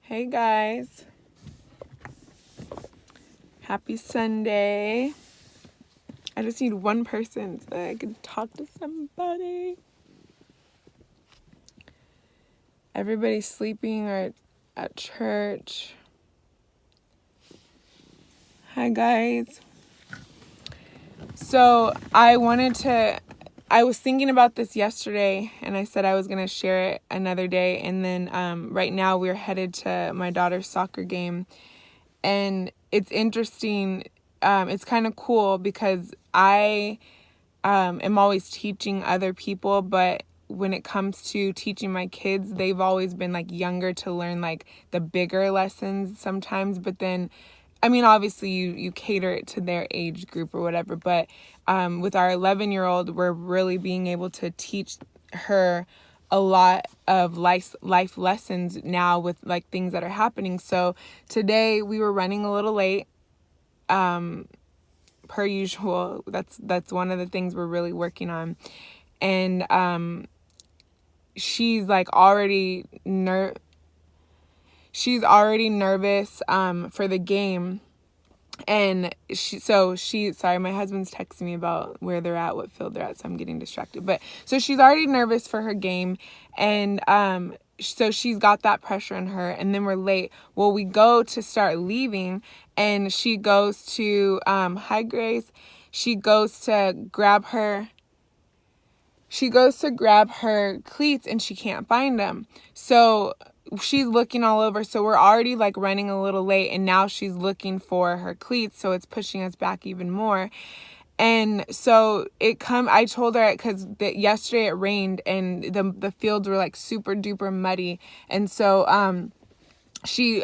Hey guys, happy Sunday. I just need one person so that I can talk to somebody. Everybody's sleeping or at church. Hi guys. So I was thinking about this yesterday and I said I was going to share it another day. And then right now we're headed to my daughter's soccer game. And it's interesting. It's kind of cool because I am always teaching other people, but when it comes to teaching my kids, they've always been like younger to learn like the bigger lessons sometimes. But then, I mean, obviously you cater it to their age group or whatever. But with our 11-year-old, we're really being able to teach her a lot of life lessons now with like things that are happening. So today we were running a little late. Per usual, that's one of the things we're really working on. And she's like already she's already nervous for the game. And sorry, my husband's texting me about where they're at, what field they're at, so I'm getting distracted. But so she's already nervous for her game, and so she's got that pressure in her, and then we're late. Well, we go to start leaving, and she goes to hi Grace. She goes to grab her cleats and she can't find them. So she's looking all over. So we're already like running a little late, and now she's looking for her cleats. So it's pushing us back even more. And so I told her because yesterday it rained and the fields were like super duper muddy. And so,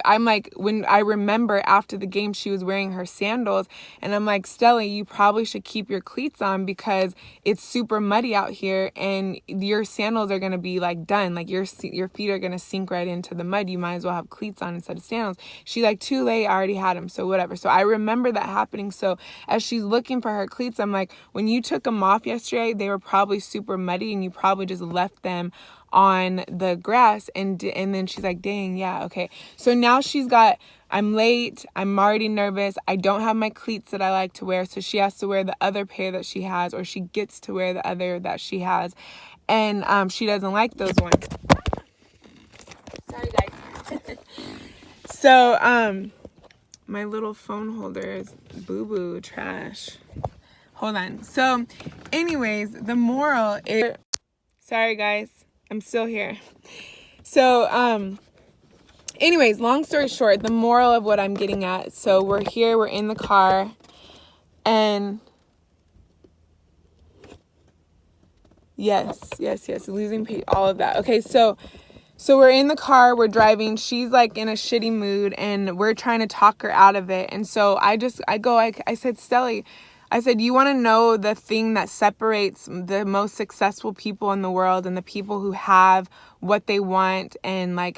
I'm like, when I remember after the game, she was wearing her sandals, and I'm like, Stella, you probably should keep your cleats on because it's super muddy out here and your sandals are going to be like done. Like your feet are going to sink right into the mud. You might as well have cleats on instead of sandals. She's like, too late. I already had them. So whatever. So I remember that happening. So as she's looking for her cleats, I'm like, when you took them off yesterday, they were probably super muddy and you probably just left them on the grass. And then she's like, dang, yeah, okay. So now I'm late, I'm already nervous, I don't have my cleats that I like to wear, so she has to wear the other pair that she has, or she gets to wear the other that she has, and she doesn't like those ones. Sorry guys. So my little phone holder is boo-boo trash. Hold on. So anyways, the moral is, sorry guys, I'm still here. So, anyways, long story short, the moral of what I'm getting at. So we're here, we're in the car, and yes, losing all of that. Okay, so we're in the car, we're driving. She's like in a shitty mood, and we're trying to talk her out of it. And so I said, Stelly, I said, you want to know the thing that separates the most successful people in the world and the people who have what they want and like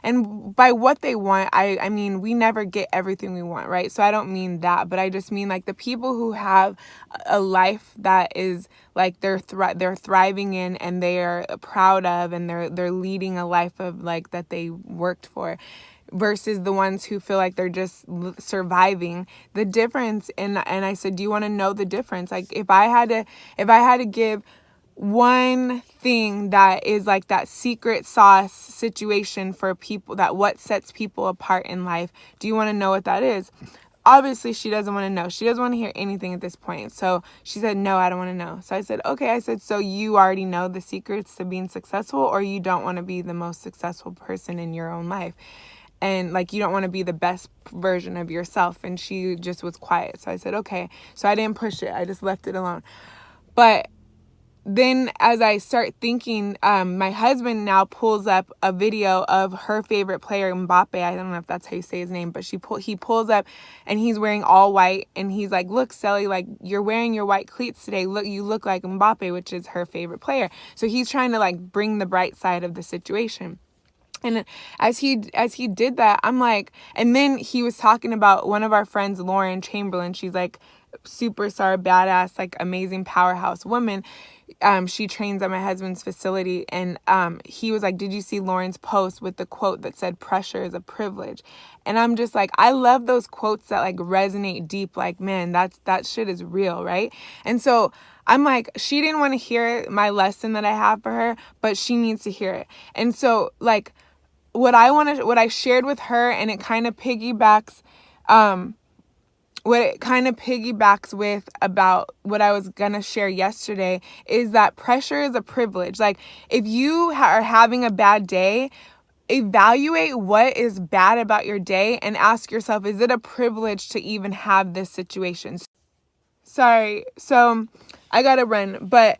and by what they want, I mean, we never get everything we want, right? So I don't mean that, but I just mean like the people who have a life that is like they're thriving in and they are proud of, and they're leading a life of like that they worked for, versus the ones who feel like they're just surviving. The difference, and I said, do you want to know the difference? Like if I had to give one thing that is like that secret sauce situation for people, that what sets people apart in life, do you want to know what that is? Obviously she doesn't want to know. She doesn't want to hear anything at this point. So she said, no, I don't want to know. So I said, okay. I said, so you already know the secrets to being successful, or you don't want to be the most successful person in your own life? And like, you don't want to be the best version of yourself. And she just was quiet. So I said, okay. So I didn't push it. I just left it alone. But then as I start thinking, my husband now pulls up a video of her favorite player, Mbappe. I don't know if that's how you say his name, but he pulls up and he's wearing all white. And he's like, look, Sally, like you're wearing your white cleats today. Look, you look like Mbappe, which is her favorite player. So he's trying to like bring the bright side of the situation. And as he did that, I'm like, and then he was talking about one of our friends, Lauren Chamberlain. She's like superstar, badass, like amazing powerhouse woman. She trains at my husband's facility, and he was like, did you see Lauren's post with the quote that said pressure is a privilege? And I'm just like, I love those quotes that like resonate deep, like, man, that shit is real, right? And so I'm like, she didn't want to hear my lesson that I have for her, but she needs to hear it. And so like what I shared with her, and it kind of piggybacks with about what I was going to share yesterday, is that pressure is a privilege. Like if you are having a bad day, evaluate what is bad about your day and ask yourself, is it a privilege to even have this situation? Sorry. So I got to run, but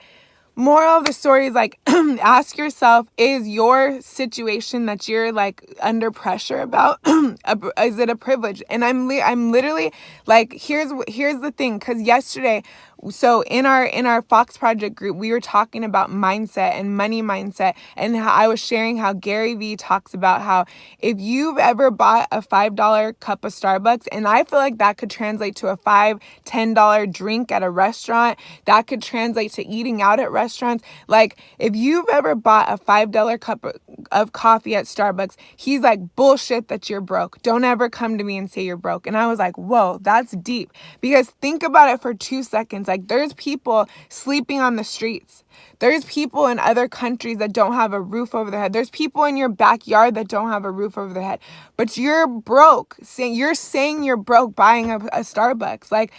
moral of the story is like, ask yourself, is your situation that you're like under pressure about, is it a privilege? And I'm literally like, here's the thing. 'Cause yesterday, so in our Fox Project group, we were talking about mindset and money mindset, and how I was sharing how Gary Vee talks about how if you've ever bought a $5 cup of Starbucks, and I feel like that could translate to a $5-10 drink at a restaurant, that could translate to eating out at restaurants. Like if you've ever bought a $5 cup of coffee at Starbucks, he's like, bullshit that you're broke. Don't ever come to me and say you're broke. And I was like, whoa, that's deep. Because think about it for 2 seconds. Like there's people sleeping on the streets. There's people in other countries that don't have a roof over their head. There's people in your backyard that don't have a roof over their head. But you're broke. You're saying you're broke buying a Starbucks. Like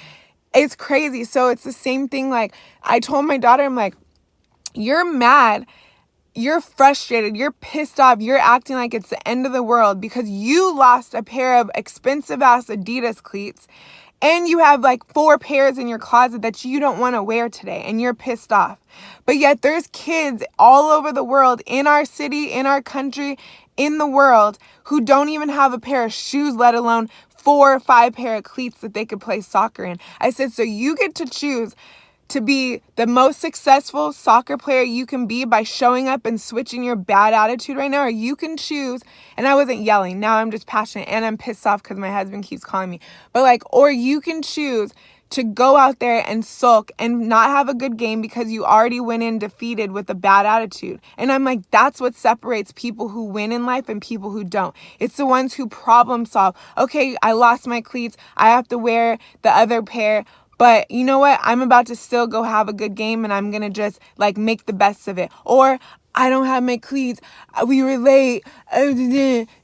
it's crazy. So it's the same thing. Like I told my daughter, I'm like, you're mad, you're frustrated, you're pissed off, you're acting like it's the end of the world because you lost a pair of expensive ass Adidas cleats, and you have like 4 pairs in your closet that you don't want to wear today, and you're pissed off. But yet there's kids all over the world, in our city, in our country, in the world, who don't even have a pair of shoes, let alone 4 or 5 pair of cleats that they could play soccer in. I said, so you get to choose to be the most successful soccer player you can be by showing up and switching your bad attitude right now, or you can choose, and I wasn't yelling, now I'm just passionate and I'm pissed off because my husband keeps calling me, but like, or you can choose to go out there and sulk and not have a good game because you already went in defeated with a bad attitude. And I'm like, that's what separates people who win in life and people who don't. It's the ones who problem solve. Okay, I lost my cleats, I have to wear the other pair, but you know what? I'm about to still go have a good game, and I'm going to just like make the best of it. Or I don't have my cleats, we were late, and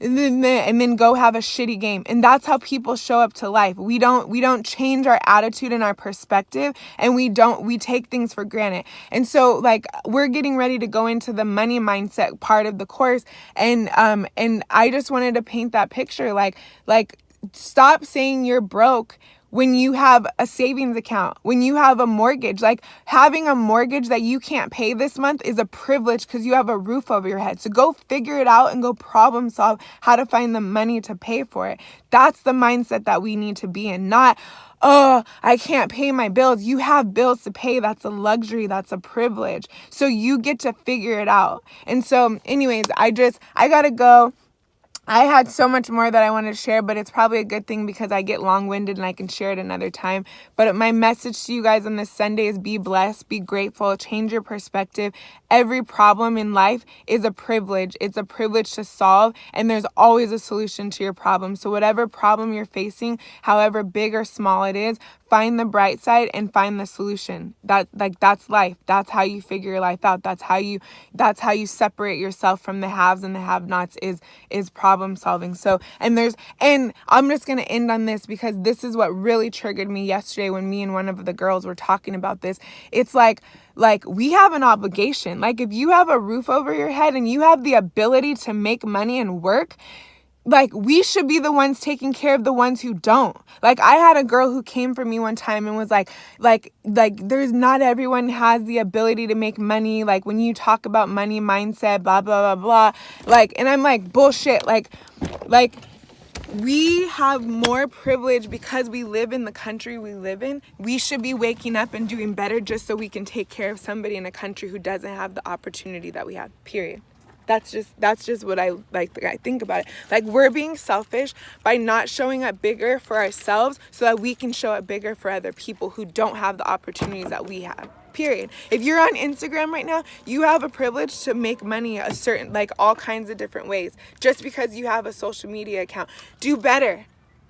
then go have a shitty game. And that's how people show up to life. We don't change our attitude and our perspective, and we take things for granted. And so like we're getting ready to go into the money mindset part of the course, and I just wanted to paint that picture, like stop saying you're broke when you have a savings account, when you have a mortgage. Like having a mortgage that you can't pay this month is a privilege because you have a roof over your head. So go figure it out and go problem solve how to find the money to pay for it. That's the mindset that we need to be in. Not, oh, I can't pay my bills. You have bills to pay. That's a luxury. That's a privilege. So you get to figure it out. And so anyways, I gotta go. I had so much more that I wanted to share, but it's probably a good thing because I get long-winded and I can share it another time. But my message to you guys on this Sunday is be blessed, be grateful, change your perspective. Every problem in life is a privilege. It's a privilege to solve, and there's always a solution to your problem. So whatever problem you're facing, however big or small it is, find the bright side and find the solution. That's life. That's how you figure your life out. That's how you separate yourself from the haves and the have-nots is problem solving. So, and I'm just going to end on this because this is what really triggered me yesterday when me and one of the girls were talking about this. It's like we have an obligation. Like if you have a roof over your head and you have the ability to make money and work, like we should be the ones taking care of the ones who don't. Like I had a girl who came for me one time and was like there's not everyone has the ability to make money. Like when you talk about money mindset, blah, blah, blah, blah. Like, and I'm like, bullshit. Like we have more privilege because we live in the country we live in. We should be waking up and doing better just so we can take care of somebody in a country who doesn't have the opportunity that we have, period. That's just what I think about it. Like, we're being selfish by not showing up bigger for ourselves so that we can show up bigger for other people who don't have the opportunities that we have. Period. If you're on Instagram right now, you have a privilege to make money a certain, like, all kinds of different ways. Just because you have a social media account, do better.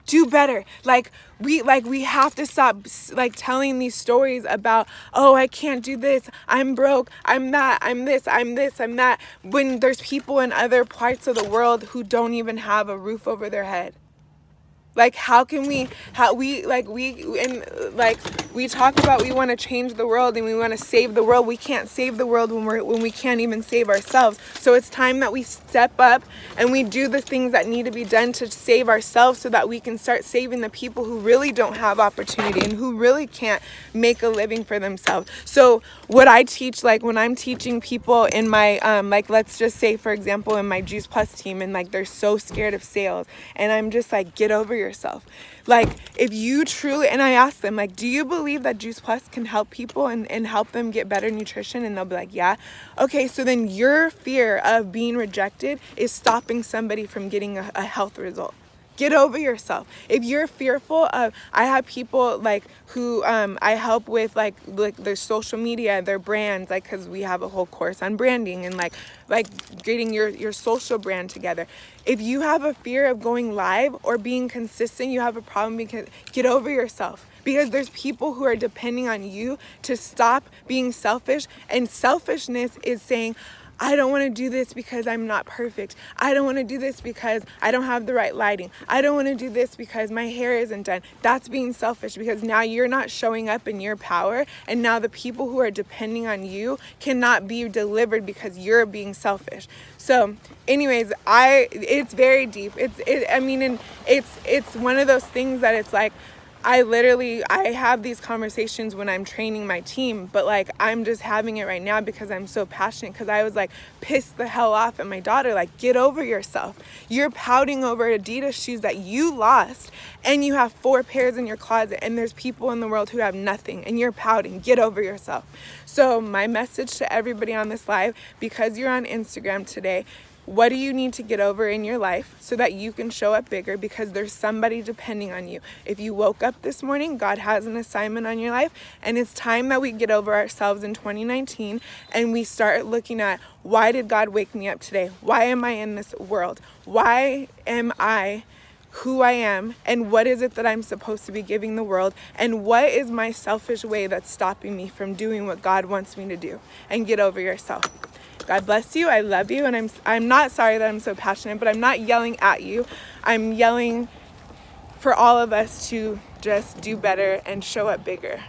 Do better. Like we have to stop like telling these stories about, oh, I can't do this, I'm broke, I'm that, I'm this, I'm that, when there's people in other parts of the world who don't even have a roof over their head. Like, we talk about we want to change the world and we want to save the world. We can't save the world when we can't even save ourselves. So it's time that we step up and we do the things that need to be done to save ourselves so that we can start saving the people who really don't have opportunity and who really can't make a living for themselves. So what I teach, like when I'm teaching people in my like, let's just say, for example, in my Juice Plus team, and like they're so scared of sales, and I'm just like, get over yourself. Like, if you truly, and I ask them, like, do you believe that Juice Plus can help people and help them get better nutrition? And they'll be like, yeah. Okay, so then your fear of being rejected is stopping somebody from getting a health result. Get over yourself. If you're fearful of, I have people like who I help with like their social media, their brands, like, because we have a whole course on branding and like getting your social brand together. If you have a fear of going live or being consistent, you have a problem, because get over yourself. Because there's people who are depending on you to stop being selfish, and selfishness is saying, I don't want to do this because I'm not perfect. I don't want to do this because I don't have the right lighting. I don't want to do this because my hair isn't done. That's being selfish, because now you're not showing up in your power, and now the people who are depending on you cannot be delivered because you're being selfish. So anyways, it's very deep. It's one of those things that it's like, I have these conversations when I'm training my team, but like, I'm just having it right now because I'm so passionate, because I was like pissed the hell off at my daughter. Like, get over yourself. You're pouting over Adidas shoes that you lost, and you have 4 pairs in your closet, and there's people in the world who have nothing, and you're pouting. Get over yourself. So my message to everybody on this live, because you're on Instagram today, what do you need to get over in your life so that you can show up bigger? Because there's somebody depending on you. If you woke up this morning, God has an assignment on your life, and it's time that we get over ourselves in 2019 and we start looking at, why did God wake me up today? Why am I in this world? Why am I who I am, and what is it that I'm supposed to be giving the world, and what is my selfish way that's stopping me from doing what God wants me to do? And get over yourself. God bless you. I love you. And I'm not sorry that I'm so passionate, but I'm not yelling at you. I'm yelling for all of us to just do better and show up bigger.